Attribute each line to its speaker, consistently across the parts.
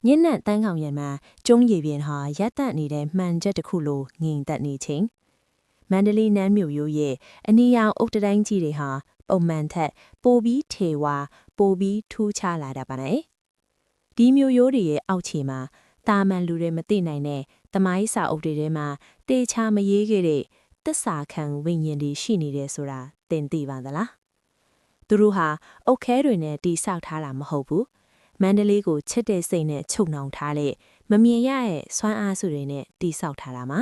Speaker 1: ညနက်တန်းကောင်ရံမှာကျုံးရည်ပြင်ဟာရက်တက်နေတဲ့မှန်ချက်တစ်ခုလိုငင်တက်နေချင်းမန္တလေးနန်းမြို့ရိုးရဲ့အနီရောင်အုတ်တိုင်းကြီးတွေဟာပုံမှန်ထက်ပိုပြီးထေဝါပိုပြီးထူးခြားလာတာပါနဲ့ဒီမြို့ရိုးတွေရဲ့အောက်ခြေမှာတာမန်လူတွေမသိနိုင်တဲ့သမိုင်းစာအုပ်တွေထဲမှာတေချာမရေးခဲ့တဲ့သစ္စာခံဝိညာဉ်တွေရှိနေတယ်ဆိုတာသင်သိပါသလားသူတို့ဟာအုတ်ခဲတွေနဲ့တီဆောက်ထားတာမဟုတ်ဘူးမန္တလေးကိုချစ်တဲ့စိတ်နဲ့ချုပ်နှောင်ထားတဲ့မမြင်ရရဲ့စွမ်းအားစုတွေနဲ့တိဆောက်ထားတာမှာ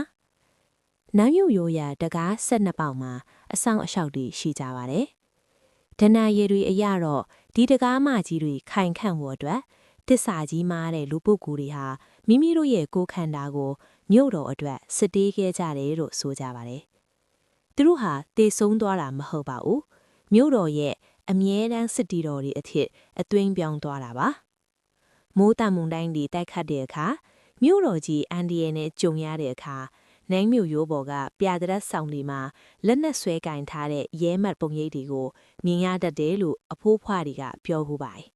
Speaker 1: နမ်းမြူရိုးရာတကား12ပေါက်မှာအဆောင်အလျှောက်တွေရှိကြပါတယ်။ဒဏရည်တွေအရတော့ဒီတကားမကြီးတွေခိုင်ခန့်ဖို့အတွက်တစ္ဆာကြီးမားတဲ့လူပုဂ္ဂိုလ်တွေဟာမိမိတို့ရဲ့ကိုယ်ခန္ဓာကိုမြို့တော်အတွက်စစ်တေးခဲ့ကြတယ်လို့ဆိုကြပါတယ်။သူတို့ဟာတေဆုံးသွားတာမဟုတ်ပါဘူး။မြို့တော်ရဲ့အမြဲတမ်းစစ်တီတော်တွေအဖြစ်အသွင်ပြောင်းသွားတာပါမိုးတမုန်တိုင်းတွေတိုက်ခတ်တဲ့အခါမြို့တော်ကြီးအန်ဒီယေနဲ့ကြုံရတဲ့အခါနိုင်မြို့ရိုးပေါ်ကပြာဒရက်ဆောင်တွေမှာလက်နက်ဆွဲကင်ထားတဲ့ရဲမတ်ပုံရိပ်တွေကိုမြင်ရတတ်တယ်လို့အဖိုးဖွားတွေကပြောဟူပါတယ်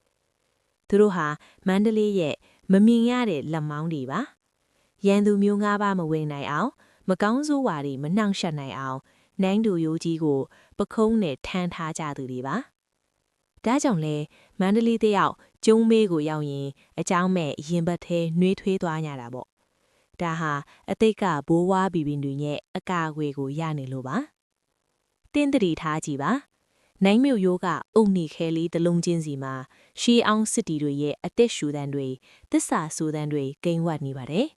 Speaker 1: သူတို့ဟာမန္တလေးရဲ့မမြင်ရတဲ့လက်မောင်းတွေပါရန်သူမျိုးငါးပါးမဝင်နိုင်အောင်မကောင်းဆိုးဝါးတွေမနှောင့်ယှက်နိုင်အောင်နိုင်တူရိုးကြီးကိုပခုံးနဲ့ထမ်းထားကြသူတွေပါဒါကြောင့်လဲမန္တလေးတယောက်ကျုံးမေးကိုရောက်ရင်အเจ้าမဲ့ရင်ဘတ်ထဲနှွေးထွေးသွားကြတာပေါ့ဒါဟာအတိတ်ကဘိုးဝါးဘီဘင်တွေရဲ့အကာအကွယ်ကိုရနေလို့ပါတင်းတရီထားကြည့်ပါနိုင်မြို့ရိုးကအုံနီခဲလေးတလုံးချင်းစီမှာရှေးအောင်စစ်တီတွေရဲ့အသက်ရှူတန်းတွေသစ္စာဆိုတန်းတွေကိန်းဝတ်နေပါတယ်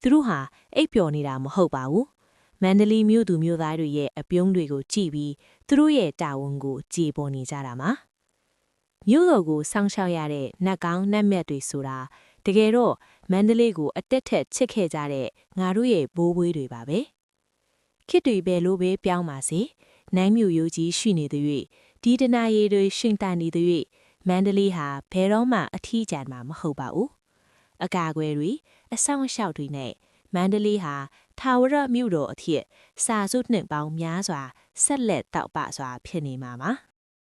Speaker 1: သူတို့ဟာအိပ်ပျော်နေတာမဟုတ်ပါဘူးမန္တလေးမြို့သူမြို့သားတွေရဲ့အပြုံးတွေကိုကြည့်ပြီးသူတို့ရဲ့တာဝန်ကိုကြေပေါ်နေကြတာမှာမြို့တော်ကိုစောင့်ရှောက်ရတဲ့နတ်ကောင်းနတ်မြတ်တွေဆိုတာတကယ်တော့မန္တလေးကိုအတက်ထက်ချစ်ခဲ့ကြတဲ့ငါတို့ရဲ့ဘိုးဘွေးတွေပါပဲခေတ်တွေပဲလို့ပဲပြောင်းပါစေနိုင်မြို့ရိုးကြီးရှိနေသည်၍ဒီတနာရီတွေရှင်တန်နေသည်၍မန္တလေးဟာဘယ်တော့မှအထီးကျန်မှာမဟုတ်ပါဘူးအကာအကွယ်တွေအဆောင်အရှောက်တွေနဲ့မန္တလေးဟာထာဝရမြို့တော်အဖြစ်စာစုနှစ်ပေါင်းများစွာဆက်လက်တောက်ပစွာဖြစ်နေမှာပါ